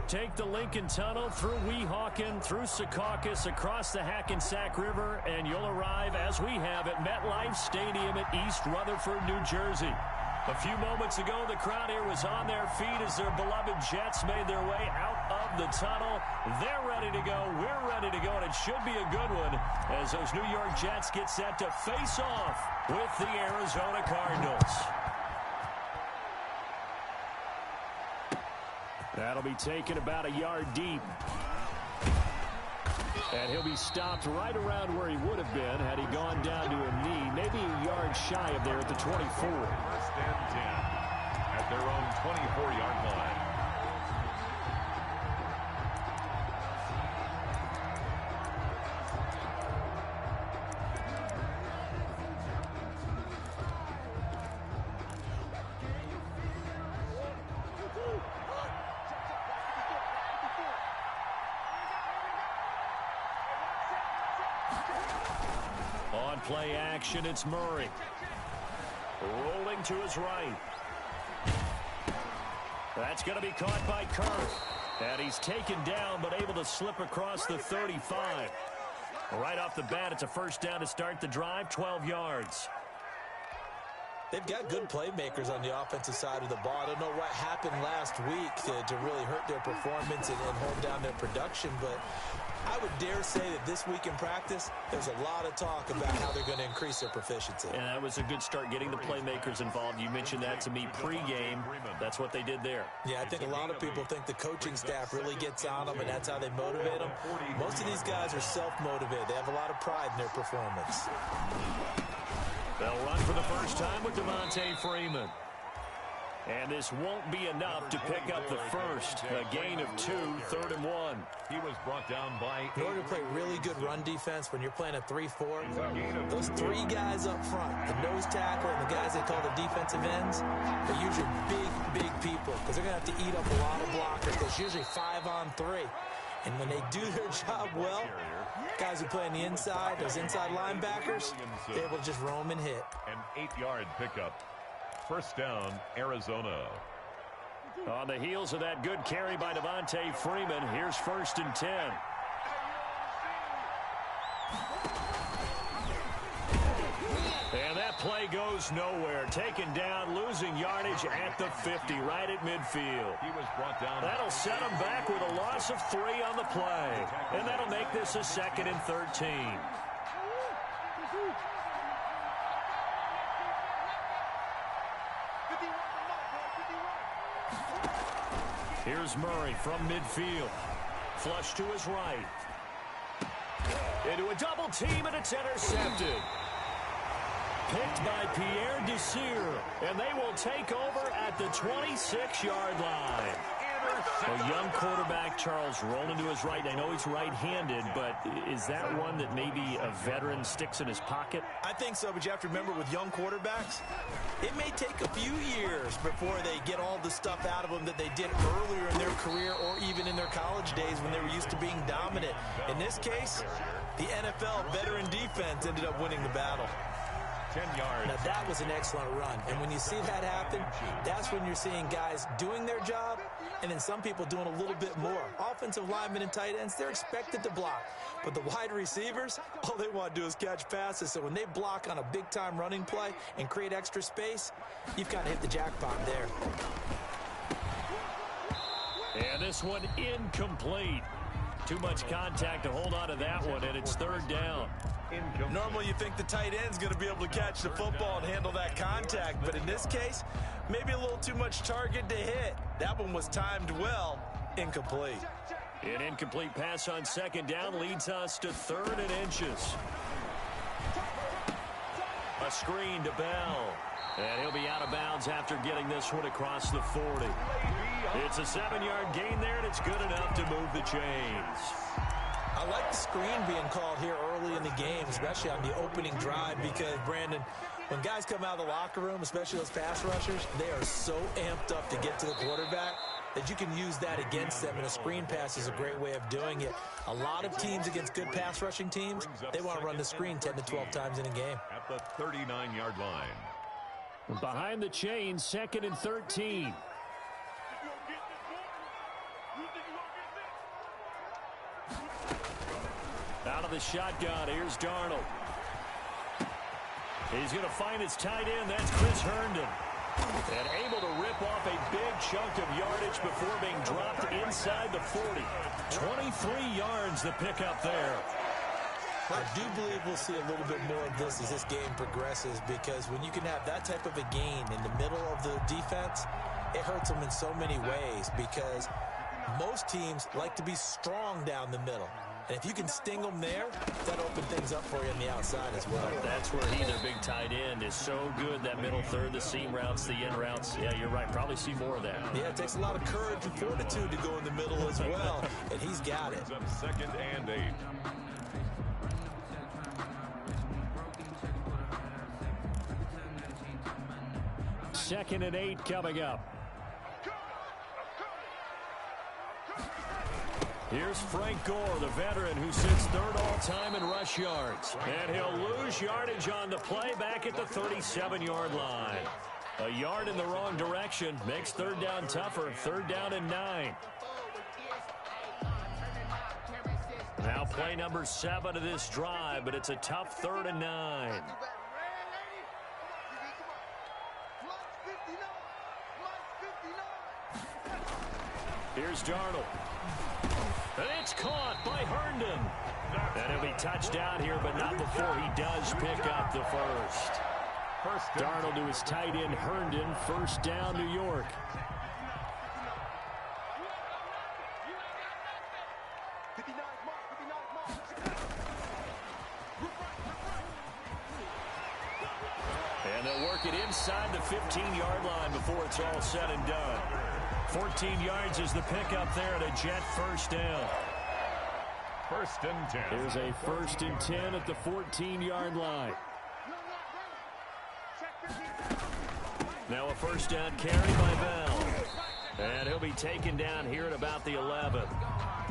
Take the Lincoln Tunnel through Weehawken, through Secaucus, across the Hackensack River, and you'll arrive, as we have, at MetLife Stadium at East Rutherford, New Jersey. A few moments ago, the crowd here was on their feet as their beloved Jets made their way out of the tunnel. They're ready to go. We're ready to go, and it should be a good one as those New York Jets get set to face off with the Arizona Cardinals. That'll be taken about a yard deep. And he'll be stopped right around where he would have been had he gone down to a knee, maybe a yard shy of there at the 24. First and 10 at their own 24-yard line. On play action, it's Murray. Rolling to his right. That's going to be caught by Kirk. And he's taken down, but able to slip across the 35. Right off the bat, it's a first down to start the drive, 12 yards. They've got good playmakers on the offensive side of the ball. I don't know what happened last week to really hurt their performance and hold down their production, but I would dare say that this week in practice, there's a lot of talk about how they're going to increase their proficiency. And that was a good start, getting the playmakers involved. You mentioned that to me pregame. That's what they did there. Yeah, I think a lot of people think the coaching staff really gets on them, and that's how they motivate them. Most of these guys are self-motivated. They have a lot of pride in their performance. They'll run for the first time with Devontae Freeman. And this won't be enough to pick up the first. A gain of 2, 3rd and 1. He was brought down by 8. In order to play really good run defense when you're playing a 3-4, those 3 guys up front, the nose tackle and the guys they call the defensive ends, they're usually big people because they're going to have to eat up a lot of blockers. There's usually 5 on 3. And when they do their job well, guys who play on the inside, those inside linebackers, they're able to just roam and hit. An 8-yard pickup. First down, Arizona. On the heels of that good carry by Devontae Freeman, here's 1st and 10. And that play goes nowhere. Taken down, losing yardage at the 50, right at midfield. He was brought down. That'll set him back with a loss of 3 on the play. And that'll make this a 2nd and 13. Here's Murray from midfield. Flush to his right. Into a double team, and it's intercepted. Picked by Pierre Desir, and they will take over at the 26-yard line. A young quarterback, Charles, rolling to his right. I know he's right-handed, but is that one that maybe a veteran sticks in his pocket? I think so, but you have to remember with young quarterbacks, it may take a few years before they get all the stuff out of them that they did earlier in their career or even in their college days when they were used to being dominant. In this case, the NFL veteran defense ended up winning the battle. 10 yards. Now, that was an excellent run. And when you see that happen, that's when you're seeing guys doing their job and then some people doing a little bit more. Offensive linemen and tight ends, they're expected to block. But the wide receivers, all they want to do is catch passes. So when they block on a big-time running play and create extra space, you've kind of hit the jackpot there. And this one incomplete. Too much contact to hold on to that one, and it's 3rd down. Normally you think the tight end's going to be able to catch the football and handle that contact, but in this case, maybe a little too much target to hit. That one was timed well, incomplete. An incomplete pass on 2nd down leads us to 3rd and inches. A screen to Bell, and he'll be out of bounds after getting this one across the 40. It's a 7-yard gain there, and it's good enough to move the chains. I like the screen being called here early in the game, especially on the opening drive, because, Brandon, when guys come out of the locker room, especially those pass rushers, they are so amped up to get to the quarterback that you can use that against them, and a screen pass is a great way of doing it. A lot of teams against good pass rushing teams, they want to run the screen 10 to 12 times in a game. At the 39-yard line. Behind the chains, 2nd and 13. Out of the shotgun, here's Darnold. He's going to find his tight end. That's Chris Herndon. And able to rip off a big chunk of yardage before being dropped inside the 40. 23 yards the pickup there. I do believe we'll see a little bit more of this as this game progresses, because when you can have that type of a gain in the middle of the defense, it hurts them in so many ways, because most teams like to be strong down the middle. And if you can sting them there, that opens things up for you on the outside as well. That's where he, their big tight end, is so good. That middle third, the seam routes, the in routes. Yeah, you're right. Probably see more of that. Yeah, it takes a lot of courage and fortitude to go in the middle as well. And he's got it. 2nd and 8. Second and 8 coming up. Here's Frank Gore, the veteran who sits third all-time in rush yards. And he'll lose yardage on the play back at the 37-yard line. A yard in the wrong direction makes third down tougher. 3rd down and 9. Now play number 7 of this drive, but it's a tough 3rd and 9. Here's Darnold. And it's caught by Herndon. And he'll be touched down here, but not before he does pick up the first. Darnold to his tight end, Herndon. 1st down, New York. And they'll work it inside the 15-yard line before it's all said and done. 14 yards is the pickup there at a Jet 1st down. 1st and 10. There's a 1st and 10 at the 14-yard line. Now a 1st down carry by Bell. And he'll be taken down here at about the 11.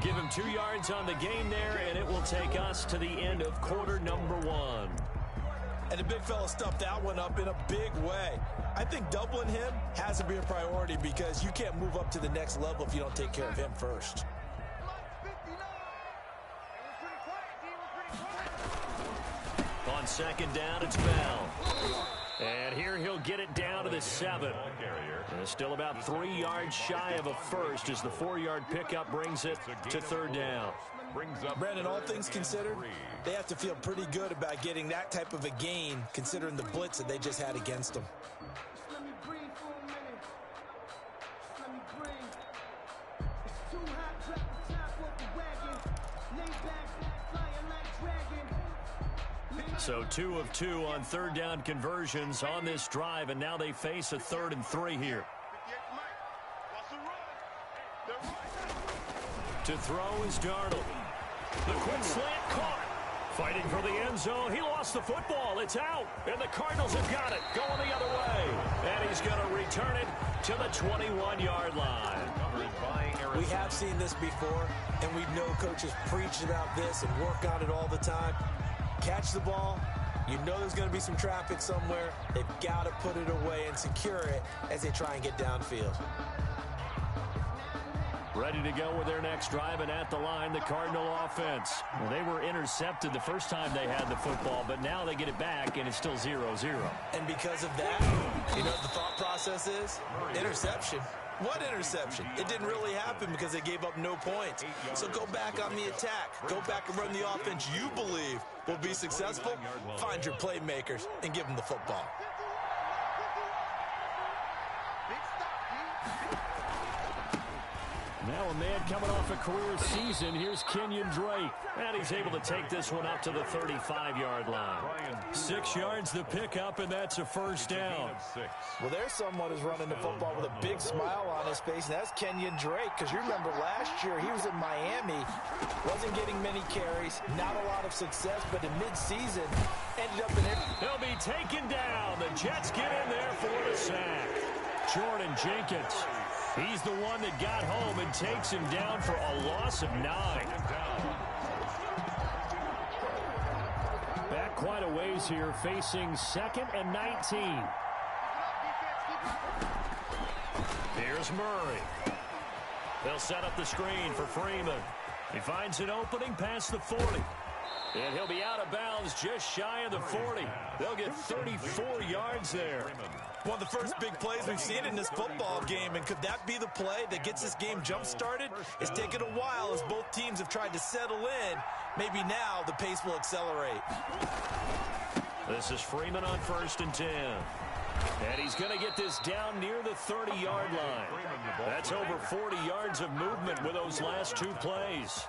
Give him 2 yards on the gain there, and it will take us to the end of quarter number 1. And the big fella stuffed that one up in a big way. I think doubling him has to be a priority, because you can't move up to the next level if you don't take care of him first. On 2nd down, it's Bell. And here he'll get it down to the 7. And it's still about 3 yards shy of a first as the 4-yard pickup brings it to 3rd down. Brandon, all things considered, they have to feel pretty good about getting that type of a gain, considering the blitz that they just had against them. So 2 of 2 on 3rd down conversions on this drive, and now they face a 3rd and 3 here. To throw is Darnold. The quick slant caught. Fighting for the end zone. He lost the football. It's out. And the Cardinals have got it. Going the other way. And he's going to return it to the 21-yard line. We have seen this before, and we know coaches preach about this and work on it all the time. Catch the ball. You know there's going to be some traffic somewhere. They've got to put it away and secure it as they try and get downfield. Ready to go with their next drive, and at the line, the Cardinal offense. Well, they were intercepted the first time they had the football, but now they get it back, and it's still 0-0. And because of that, you know what the thought process is? Interception. What interception? It didn't really happen because they gave up no points. So go back on the attack. Go back and run the offense you believe will be successful. Find your playmakers and give them the football. Now a man coming off a career season. Here's Kenyon Drake. And he's able to take this one up to the 35-yard line. 6 yards the pickup, and that's a 1st down. Well, there's someone who's running the football with a big smile on his face, and that's Kenyon Drake. Because you remember last year he was in Miami, wasn't getting many carries, not a lot of success, but in midseason ended up in it. He'll be taken down. The Jets get in there for the sack. Jordan Jenkins. He's the one that got home and takes him down for a loss of 9. Back quite a ways here, facing 2nd and 19. Here's Murray. They'll set up the screen for Freeman. He finds an opening past the 40. And he'll be out of bounds just shy of the 40. They'll get 34 yards there. One of the first big plays we've seen in this football game, and could that be the play that gets this game jump-started? It's taken a while as both teams have tried to settle in. Maybe now the pace will accelerate. This is Freeman on 1st and 10. And he's going to get this down near the 30-yard line. That's over 40 yards of movement with those last two plays.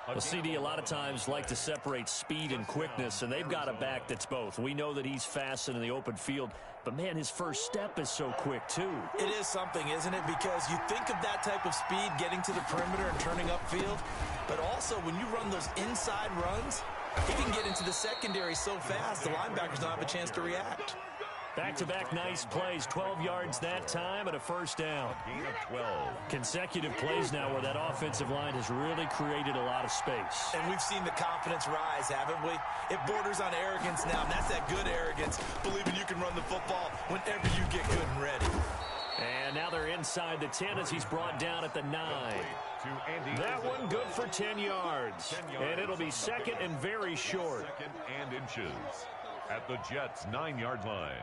Well, CD, a lot of times like to separate speed and quickness, and they've got a back that's both. We know that he's fast in the open field, but, man, his first step is so quick, too. It is something, isn't it? Because you think of that type of speed getting to the perimeter and turning upfield, but also when you run those inside runs, he can get into the secondary so fast the linebackers don't have a chance to react. Back-to-back nice plays, 12 yards that time and a first down. Gain of 12. Consecutive plays now where that offensive line has really created a lot of space. And we've seen the confidence rise, haven't we? It borders on arrogance now, and that's that good arrogance, believing you can run the football whenever you get good and ready. And now they're inside the 10 as he's brought down at the 9. That one good for 10 yards. And it'll be second and very short. Second and inches at the Jets' 9-yard line.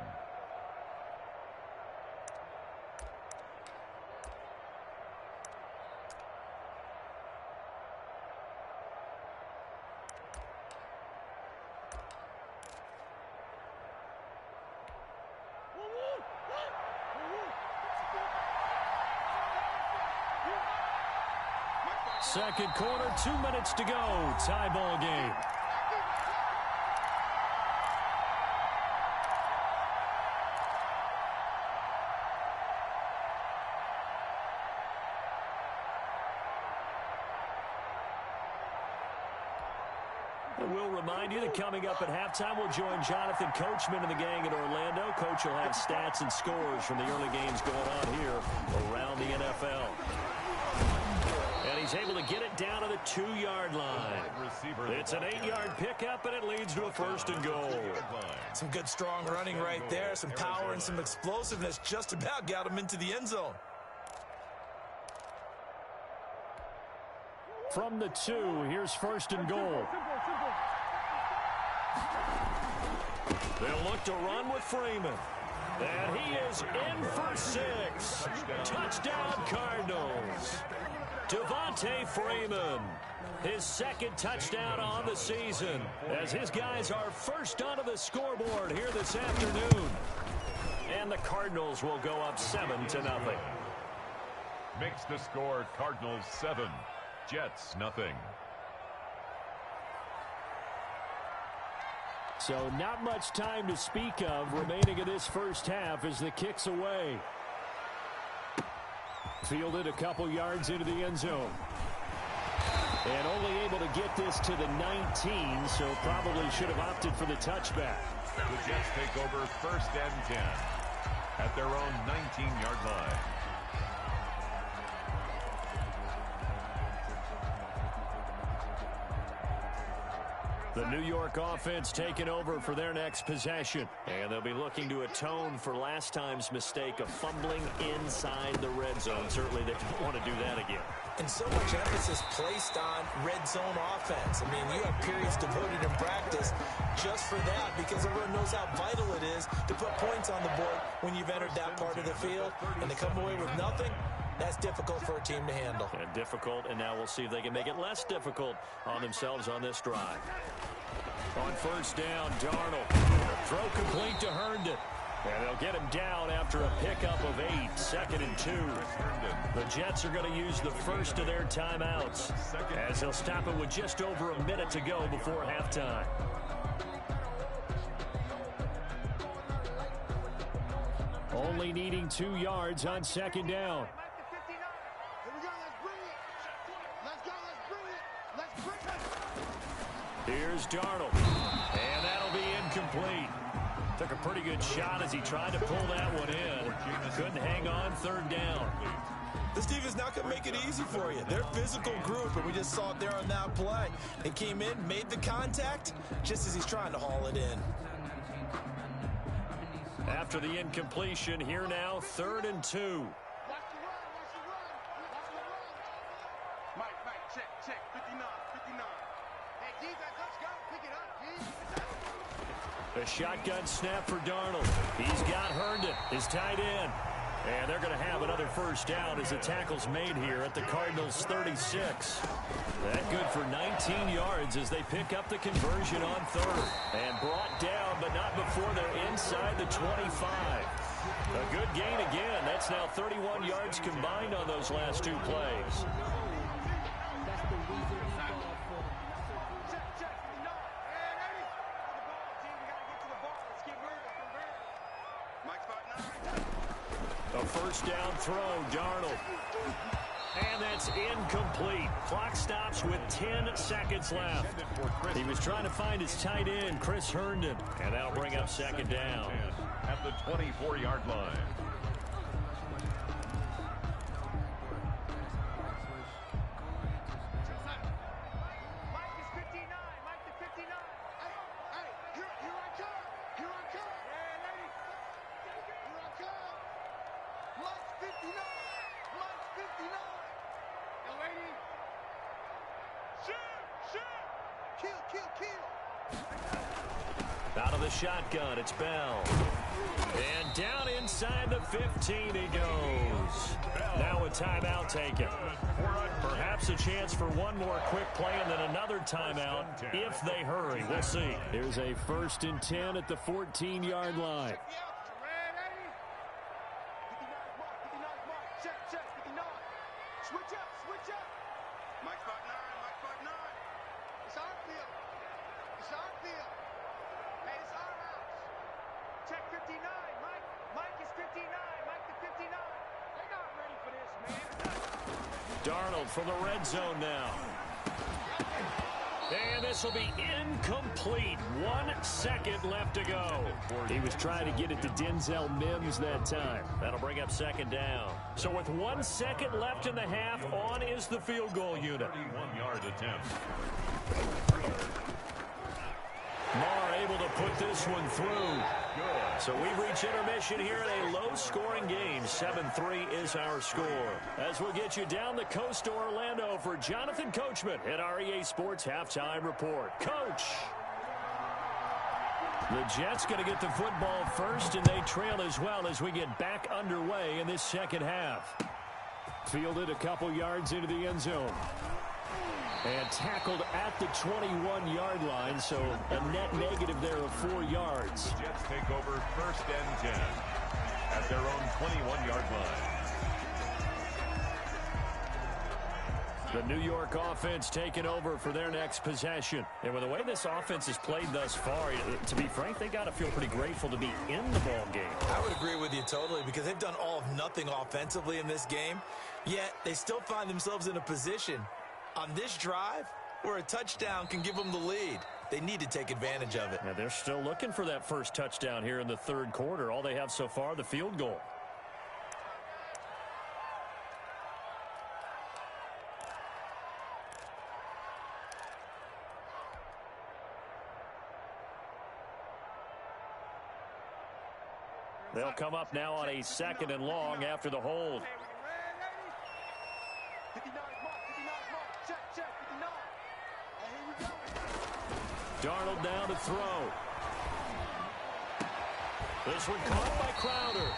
Second quarter, 2 minutes to go. Tie ball game. We'll remind you that coming up at halftime, we'll join Jonathan Coachman and the gang in Orlando. Coach will have stats and scores from the early games going on here around the NFL. And he's able to get it down to the 2-yard line. It's an 8-yard pickup, and it leads to a first and goal. Some good, strong running right there. Some power and some explosiveness just about got him into the end zone. From the 2, here's first and goal. They'll look to run with Freeman. And he is in for 6. Touchdown, Cardinals. Devontae Freeman, his second touchdown on the season, as his guys are first onto the scoreboard here this afternoon. And the Cardinals will go up 7-0. Makes the score Cardinals 7, Jets nothing. So not much time to speak of remaining in this first half as the kick's away. Fielded a couple yards into the end zone. And only able to get this to the 19, so probably should have opted for the touchback. The Jets take over 1st and 10 at their own 19-yard line. The New York offense taking over for their next possession. And they'll be looking to atone for last time's mistake of fumbling inside the red zone. Certainly they don't want to do that again. And so much emphasis placed on red zone offense. I mean, you have periods devoted in practice just for that because everyone knows how vital it is to put points on the board when you've entered that part of the field. And to come away with nothing, that's difficult for a team to handle. And difficult, and now we'll see if they can make it less difficult on themselves on this drive. On first down, Darnold. Throw complete to Herndon. And they'll get him down after a pickup of 8, 2nd and 2. The Jets are going to use the first of their timeouts as they'll stop it with just over a minute to go before halftime. Only needing 2 yards on second down. Here's Darnold. And that'll be incomplete. Took a pretty good shot as he tried to pull that one in. Couldn't hang on, 3rd down. This defense not going to make it easy for you. They're a physical group, and we just saw it there on that play. They came in, made the contact, just as he's trying to haul it in. After the incompletion, here now, 3rd and 2. Mike, check, 59. Hey, A shotgun snap for Darnold. He's got Herndon, his tight end. And they're going to have another first down as the tackle's made here at the Cardinals' 36. That good for 19 yards as they pick up the conversion on third. And brought down, but not before they're inside the 25. A good gain again. That's now 31 yards combined on those last two plays. A first down throw, Darnold. And that's incomplete. Clock stops with 10 seconds left. He was trying to find his tight end, Chris Herndon. And that'll bring up second down. At the 24-yard line. Out of the shotgun, it's Bell. And down inside the 15 he goes. Now a timeout taken. Perhaps a chance for one more quick play and then another timeout if they hurry. We'll see. Here's a 1st and 10 at the 14-yard line. Darnold from the red zone now. And this will be incomplete. 1 second left to go. He was trying to get it to Denzel Mims that time. That'll bring up second down. So with 1 second left in the half, on is the field goal unit. 31-yard attempt. Marr able to put this one through. So we reach intermission here in a low-scoring game. 7-3 is our score. As we'll get you down the coast to Orlando for Jonathan Coachman at our EA Sports Halftime Report. Coach! The Jets going to get the football first, and they trail as well as we get back underway in this second half. Fielded a couple yards into the end zone. And tackled at the 21-yard line, so a net negative there of 4 yards. The Jets take over 1st and 10 at their own 21-yard line. The New York offense taking over for their next possession. And with the way this offense has played thus far, to be frank, they got to feel pretty grateful to be in the ball game. I would agree with you totally because they've done all of nothing offensively in this game, yet they still find themselves in a position on this drive where a touchdown can give them the lead. They need to take advantage of it. Yeah, they're still looking for that first touchdown here in the third quarter. All they have so far, the field goal. They'll come up now on a 2nd and long after the hold. Darnold down to throw. This one caught by Crowder.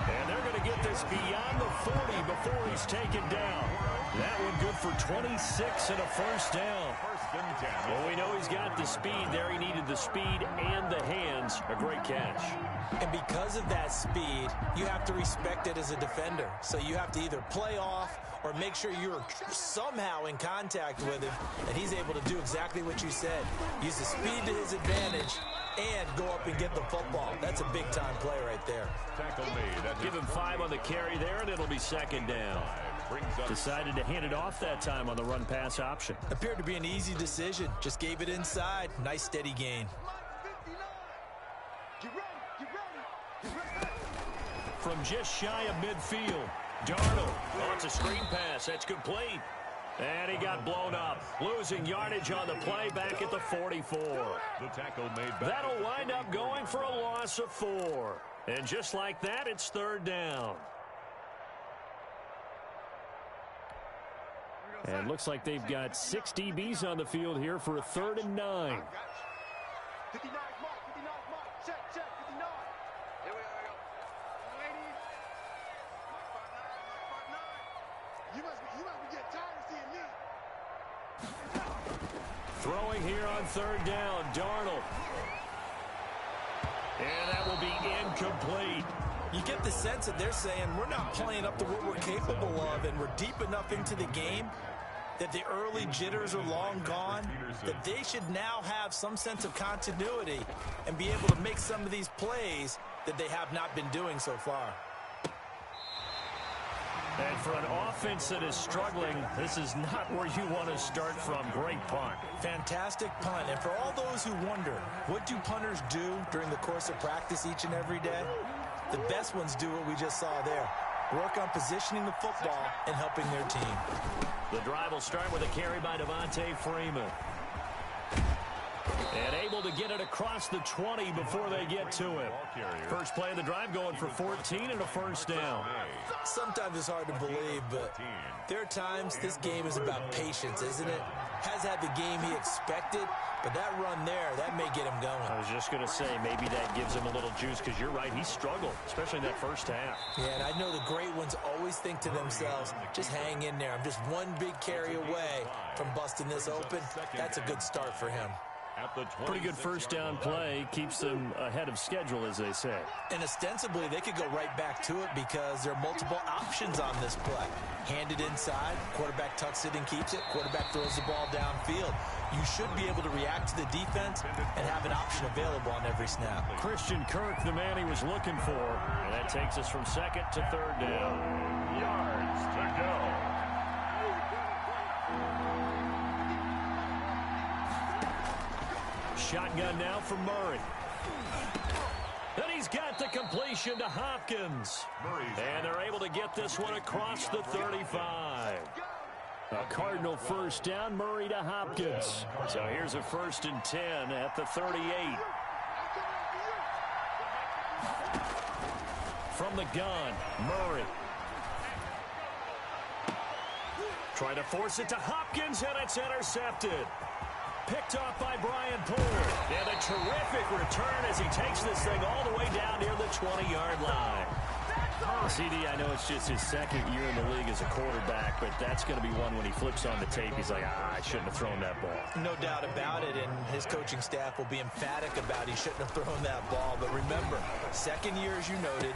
And they're going to get this beyond the 40 before he's taken down. That one good for 26 and a first down. Well, we know he's got the speed there. He needed the speed and the hands. A great catch. And because of that speed, you have to respect it as a defender. So you have to either play off or make sure you're somehow in contact with him, and he's able to do exactly what you said. Use the speed to his advantage and go up and get the football. That's a big-time play right there. Tackle made. Give him 5 on the carry there, and it'll be second down. Decided to hand it off that time on the run-pass option. Appeared to be an easy decision. Just gave it inside. Nice, steady gain. From just shy of midfield, Darnold. Oh, it's a screen pass. That's complete. And he got blown up. Losing yardage on the play back at the 44. The tackle made back. That'll wind up going for a loss of 4. And just like that, it's third down. And looks like they've got 6 DBs on the field here for a 3rd and 9. 59 mark, 59 mark, check, 59. Here we go. Ladies, mark 59. You must be getting tired of seeing me. Throwing here on 3rd down, Darnold. And that will be incomplete. You get the sense that they're saying we're not playing up to what we're capable of, and we're deep enough into the game that the early jitters are long gone, that they should now have some sense of continuity and be able to make some of these plays that they have not been doing so far. And for an offense that is struggling, this is not where you want to start from. Great punt. Fantastic punt. And for all those who wonder, what do punters do during the course of practice each and every day? The best ones do what we just saw there. Work on positioning the football and helping their team. The drive will start with a carry by Devontae Freeman. And able to get it across the 20 before they get to him. First play of the drive going for 14 and a 1st down. Sometimes it's hard to believe, but there are times this game is about patience, isn't it? Has had the game he expected, but that run there, that may get him going. I was just going to say, maybe that gives him a little juice, because you're right, he struggled, especially in that first half. Yeah, and I know the great ones always think to themselves, just hang in there. I'm just one big carry away from busting this open. That's a good start for him. Pretty good first down play. Keeps them ahead of schedule, as they say. And ostensibly, they could go right back to it because there are multiple options on this play. Handed inside, quarterback tucks it and keeps it, quarterback throws the ball downfield. You should be able to react to the defense and have an option available on every snap. Christian Kirk, the man he was looking for. And that takes us from 2nd to 3rd down. Yards to go. Shotgun now for Murray. Then he's got the completion to Hopkins. And they're able to get this one across the 35. A Cardinal first down, Murray to Hopkins. So here's a 1st and 10 at the 38. From the gun, Murray. Trying to force it to Hopkins, and it's intercepted. Picked off by Brian Poole. And a terrific return as he takes this thing all the way down near the 20-yard line. CD, I know it's just his 2nd year in the league as a quarterback, but that's going to be one when he flips on the tape. He's like, I shouldn't have thrown that ball. No doubt about it, and his coaching staff will be emphatic about he shouldn't have thrown that ball. But remember, 2nd year, as you noted,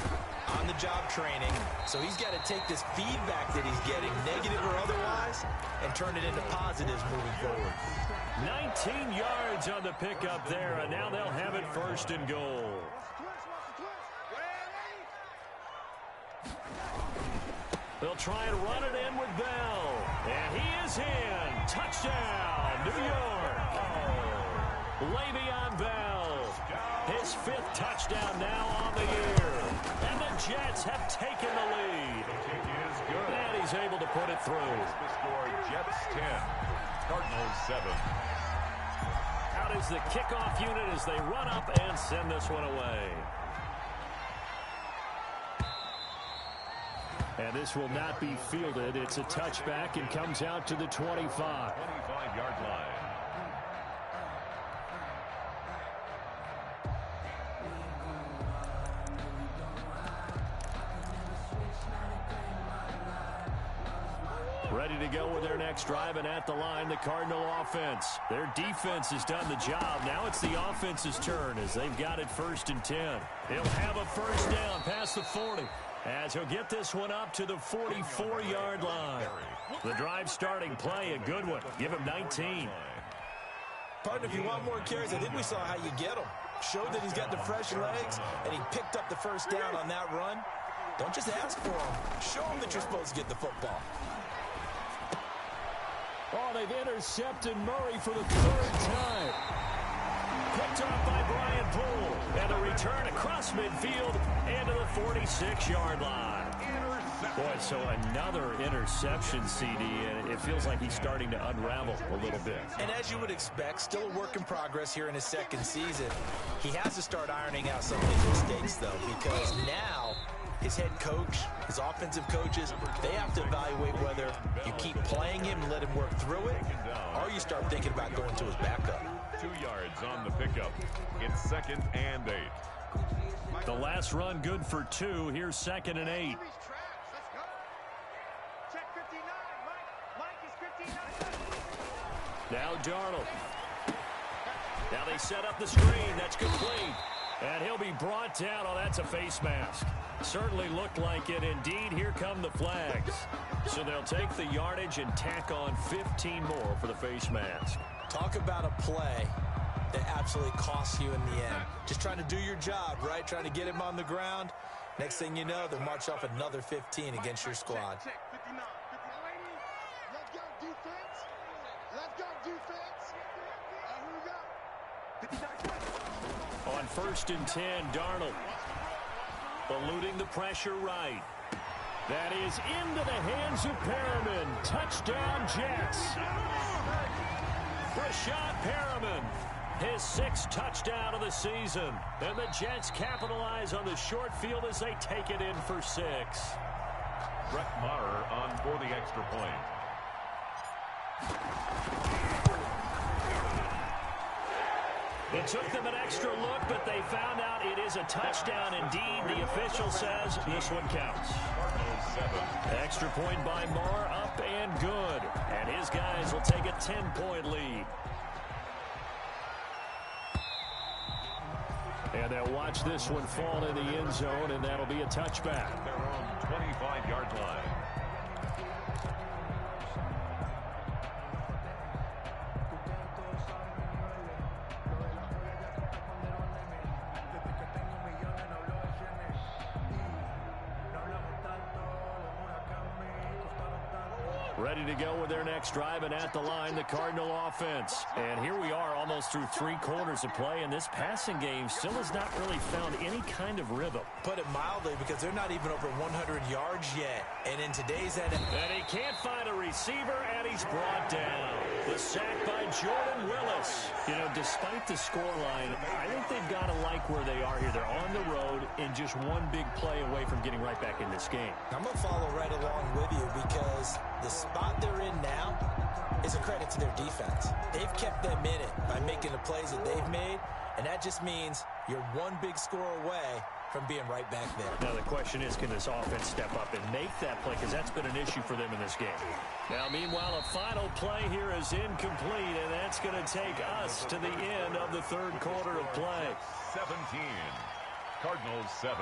on-the-job training. So he's got to take this feedback that he's getting, negative or otherwise, and turn it into positives moving forward. 19 yards on the pickup there, and now they'll have it 1st and goal. They'll try and run it in with Bell. And he is in. Touchdown, New York. Le'Veon Bell. His 5th touchdown now on the year. And the Jets have taken the lead. And he's able to put it through. The score, Jets 10, Cardinals 7. Out is the kickoff unit as they run up and send this one away. And this will not be fielded. It's a touchback and comes out to the 25. 25-yard line. Ready to go with their next drive, and at the line, the Cardinal offense. Their defense has done the job. Now it's the offense's turn as they've got it 1st and 10. He'll have a 1st down past the 40. As he'll get this one up to the 44-yard line. The drive starting play, a good one. Give him 19. Partner, if you want more carries, I think we saw how you get them. Showed that he's got the fresh legs, and he picked up the 1st down on that run. Don't just ask for him. Show him that you're supposed to get the football. Oh, they've intercepted Murray for the 3rd time. Picked off by Brian Poole. And a return across midfield into the 46-yard line. Boy, so another interception, CD, and it feels like he's starting to unravel a little bit. And as you would expect, still a work in progress here in his 2nd season. He has to start ironing out some of these mistakes, though, because now his head coach, his offensive coaches, they have to evaluate whether you keep playing him and let him work through it, or you start thinking about going to his backup. 2 yards on the pickup. It's 2nd and 8. The last run good for 2. Here's 2nd and 8. Now Darnold. Now they set up the screen. That's complete. And he'll be brought down. Oh, that's a face mask. Certainly looked like it. Indeed, here come the flags. So they'll take the yardage and tack on 15 more for the face mask. Talk about a play that absolutely costs you in the end. Just trying to do your job, right? Trying to get him on the ground. Next thing you know, they'll march off another 15 against your squad. On 1st and 10, Darnold. Eluding the pressure right. That is into the hands of Perriman. Touchdown, Jets. Rashad Perriman, his 6th touchdown of the season. And the Jets capitalize on the short field as they take it in for 6. Brett Maher on for the extra point. It took them an extra look, but they found out it is a touchdown indeed. The official says this one counts. Extra point by Maher, up and good. And his guys will take a 10-point lead. And they'll watch this one fall in the end zone, and that'll be a touchback. Their own 25-yard line. Ready to go with their next drive, and at the line, the Cardinal offense. And here we are almost through 3 quarters of play, and this passing game still has not really found any kind of rhythm. Put it mildly, because they're not even over 100 yards yet. And in today's And he can't find a receiver, and he's brought down. The sack by Jordan Willis. You know, despite the scoreline, I think they've got to like where they are here. They're on the road and just one big play away from getting right back in this game. I'm going to follow right along with you, because the spot they're in now is a credit to their defense. They've kept them in it by making the plays that they've made, and that just means you're one big score away from being right back there. Now the question is, can this offense step up and make that play, because that's been an issue for them in this game. Now meanwhile, a final play here is incomplete, and that's going to take us to the end of the 3rd quarter of play. 17. Cardinals 7.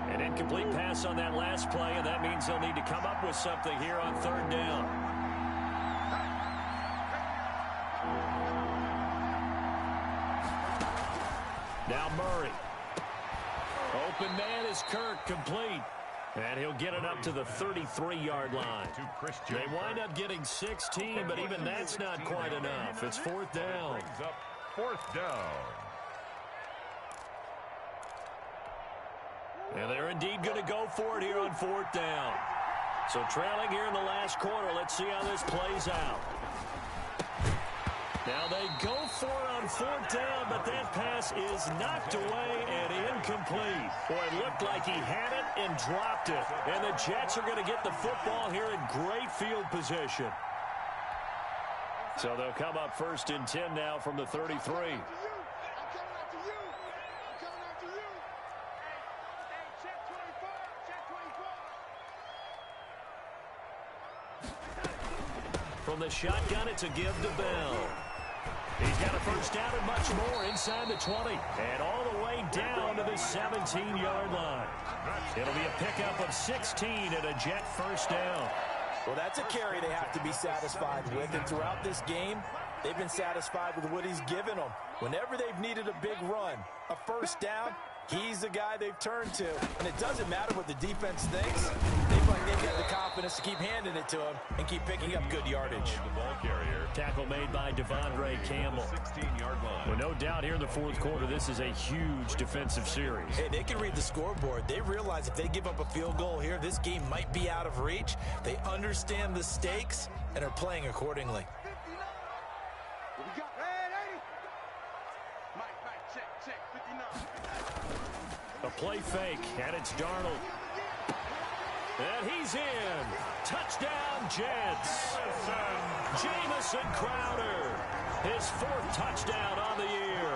An incomplete pass on that last play, and that means they'll need to come up with something here on 3rd down. Now Murray. Open man is Kirk, complete. And he'll get it up to the 33-yard line. They wind up getting 16, but even that's not quite enough. It's 4th down. 4th down. And they're indeed going to go for it here on 4th down. So trailing here in the last quarter. Let's see how this plays out. Now they go for it on 4th down, but that pass is knocked away and incomplete. Boy, it looked like he had it and dropped it. And the Jets are going to get the football here in great field position. So they'll come up 1st and 10 now from the 33. From the shotgun, it's a give to Bell. He's got a 1st down and much more inside the 20. And all the way down to the 17-yard line. It'll be a pickup of 16 and a Jet 1st down. Well, that's a carry they have to be satisfied with. And throughout this game, they've been satisfied with what he's given them. Whenever they've needed a big run, a 1st down, he's the guy they've turned to. And it doesn't matter what the defense thinks. They've got the confidence to keep handing it to him and keep picking up good yardage. The ball carrier. Tackle made by Devondre Campbell. 16-yard line. Well, no doubt here in the 4th quarter, this is a huge defensive series. Hey, they can read the scoreboard. They realize if they give up a field goal here, this game might be out of reach. They understand the stakes and are playing accordingly. What we got? Hey, 80. Mike, check. play fake, and it's Darnold. And he's in. Touchdown, Jets. Jamison Crowder, his 4th touchdown on the year.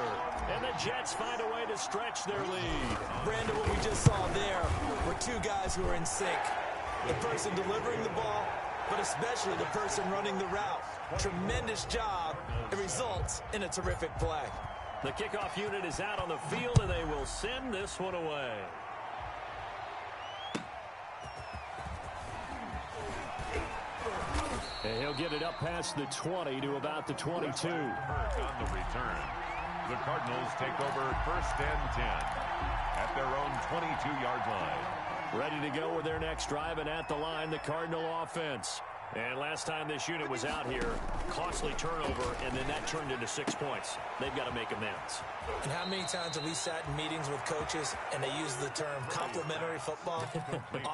And the Jets find a way to stretch their lead. Brandon, what we just saw there were two guys who are in sync. The person delivering the ball, but especially the person running the route. Tremendous job. It results in a terrific play. The kickoff unit is out on the field, and they will send this one away. And he'll get it up past the 20 to about the 22. On the return, the Cardinals take over 1st and 10 at their own 22-yard line. Ready to go with their next drive, and at the line, the Cardinal offense. And last time this unit was out here, costly turnover, and then that turned into 6 points. They've got to make amends. And how many times have we sat in meetings with coaches and they use the term complementary football?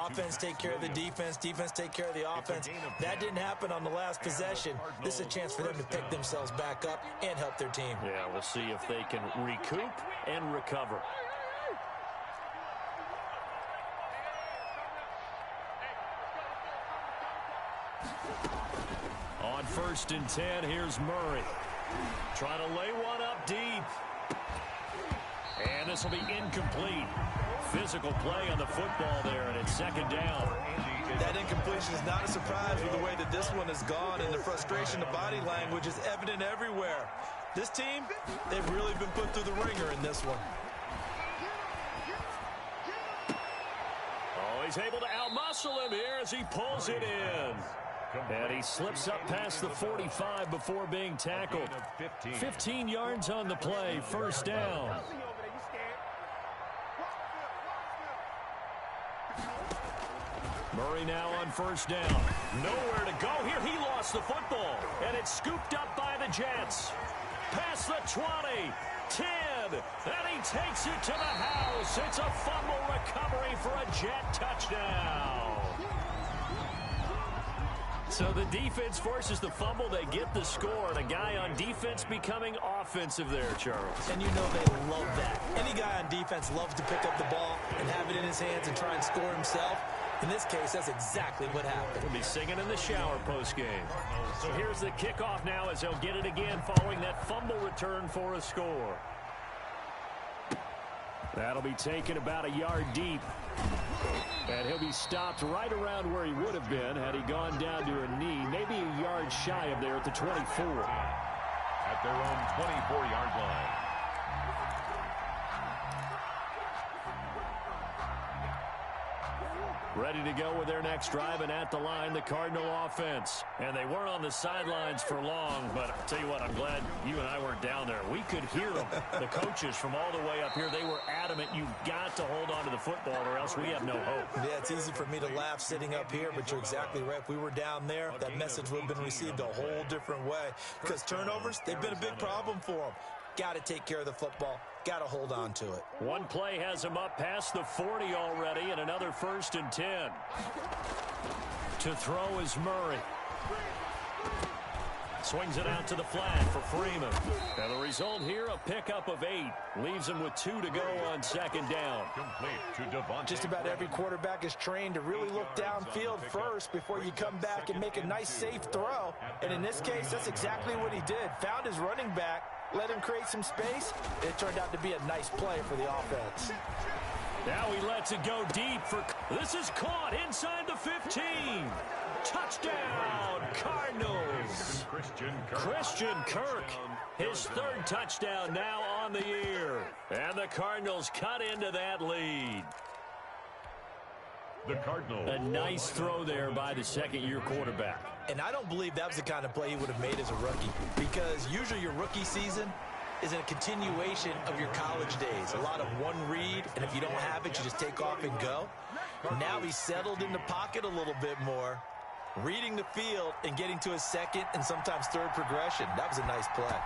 Offense take care of the defense, defense take care of the offense. That didn't happen on the last possession. This is a chance for them to pick themselves back up and help their team. Yeah, we'll see if they can recoup and recover. On 1st and 10, here's Murray. Trying to lay one up deep. And this will be incomplete. Physical play on the football there, and it's 2nd down. That incompletion is not a surprise with the way that this one has gone, and the frustration of body language is evident everywhere. This team, they've really been put through the ringer in this one. Oh, he's able to outmuscle him here as he pulls it in. And he slips up past the 45 before being tackled. 15 yards on the play, 1st down. Murray now on 1st down. Nowhere to go here. He lost the football. And it's scooped up by the Jets. Past the 20, 10, and he takes it to the house. It's a fumble recovery for a Jet touchdown. So the defense forces the fumble. They get the score, and a guy on defense becoming offensive there, Charles. And you know they love that. Any guy on defense loves to pick up the ball and have it in his hands and try and score himself. In this case, that's exactly what happened. He'll be singing in the shower post-game. So here's the kickoff now as they'll get it again following that fumble return for a score. That'll be taken about a yard deep. And he'll be stopped right around where he would have been had he gone down to a knee, maybe a yard shy of there at the 24. At their own 24-yard line. Ready to go with their next drive, and at the line, the Cardinal offense. And they weren't on the sidelines for long, but I'll tell you what, I'm glad you and I weren't down there. We could hear them. The coaches from all the way up here, they were adamant, you've got to hold on to the football or else we have no hope. Yeah, it's easy for me to laugh sitting up here, but you're exactly right. If we were down there, that message would have been received a whole different way. Because turnovers, they've been a big problem for them. Got to take care of the football. Got to hold on to it. One play has him up past the 40 already, and another 1st and 10. To throw is Murray. Swings it out to the flat for Freeman. And the result here, a pickup of 8. Leaves him with 2 to go on 2nd down. Complete to Devontae. Just about every quarterback is trained to really look downfield first before you come back and make a nice, safe throw. And in this case, that's exactly what he did. Found his running back, let him create some space. It turned out to be a nice play for the offense. Now he lets it go deep for... This is caught inside the 15. Touchdown, Cardinals. Christian Kirk, his 3rd touchdown now on the year. And the Cardinals cut into that lead. The Cardinals. A nice throw there by the 2nd-year quarterback. And I don't believe that was the kind of play he would have made as a rookie, because usually your rookie season is a continuation of your college days. A lot of one read, and if you don't have it, you just take off and go. Now he's settled in the pocket a little bit more, reading the field and getting to his 2nd and sometimes 3rd progression. That was a nice play.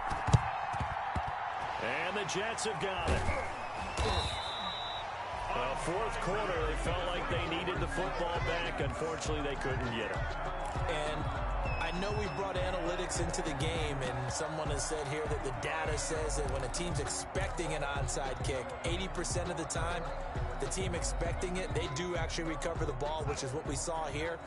And the Jets have got it. Well, fourth quarter, they felt like they needed the football back. Unfortunately, they couldn't get it. And I know we brought analytics into the game, and someone has said here that the data says that when a team's expecting an onside kick, 80% of the time, the team expecting it, they do actually recover the ball, which is what we saw here.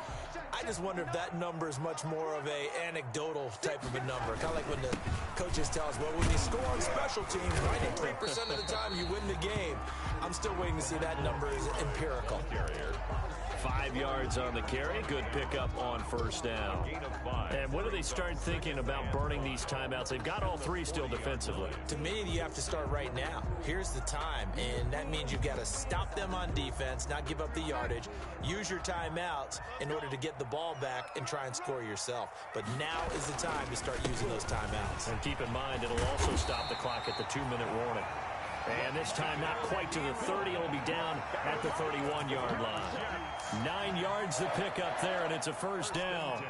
I just wonder if that number is much more of a anecdotal type of a number. Kind of like when the coaches tell us, well, when you score on special teams, 93% of the time you win the game. I'm still waiting to see that number is empirical. 5 yards on the carry. Good pickup on first down. And when do they start thinking about burning these timeouts? They've got all three still defensively. To me, you have to start right now. Here's the time, and that means you've got to stop them on defense, not give up the yardage, use your timeouts in order to get the ball back and try and score yourself. But now is the time to start using those timeouts. And keep in mind, it'll also stop the clock at the 2-minute warning. And this time not quite to the 30. It'll be down at the 31-yard line. 9 yards to pick up there, and it's a first down.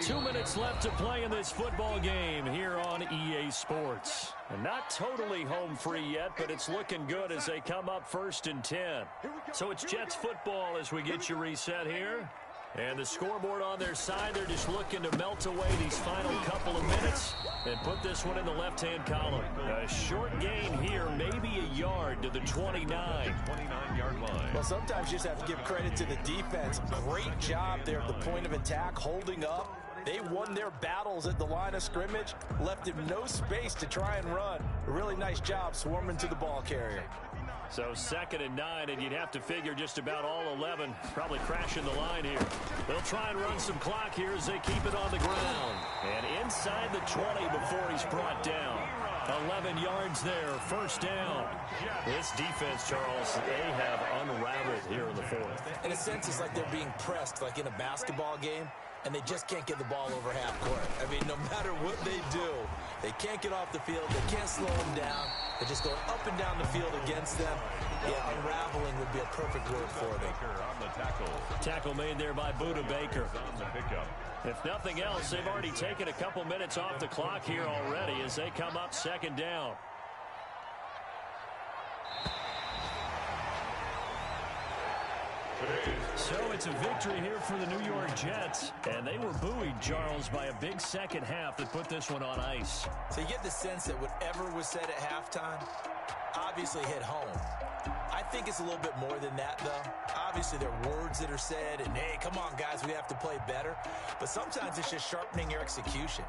2 minutes left to play in this football game here on EA Sports. And not totally home free yet, but it's looking good as they come up 1st and 10. So it's Jets football as we get you reset here. And the scoreboard on their side, they're just looking to melt away these final couple of minutes and put this one in the left-hand column. A short gain here, maybe a yard to the 29-yard line. Well, sometimes you just have to give credit to the defense. Great job there at the point of attack, holding up. They won their battles at the line of scrimmage, left him no space to try and run. A really nice job swarming to the ball carrier. So 2nd and 9, and you'd have to figure just about all 11 probably crashing the line here. They'll try and run some clock here as they keep it on the ground. And inside the 20 before he's brought down. 11 yards there, first down. This defense, Charles, they have unraveled here in the fourth. In a sense, it's like they're being pressed, like in a basketball game, and they just can't get the ball over half court. I mean, no matter what they do, they can't get off the field. They can't slow them down. They're just going up and down the field against them. Yeah, unraveling would be a perfect word for them. Tackle made there by Buda Baker. If nothing else, they've already taken a couple minutes off the clock here already as they come up 2nd down. So it's a victory here for the New York Jets. And they were buoyed, Charles, by a big second half that put this one on ice. So you get the sense that whatever was said at halftime obviously hit home. I think it's a little bit more than that, though. Obviously, there are words that are said, and, hey, come on, guys, we have to play better. But sometimes it's just sharpening your execution.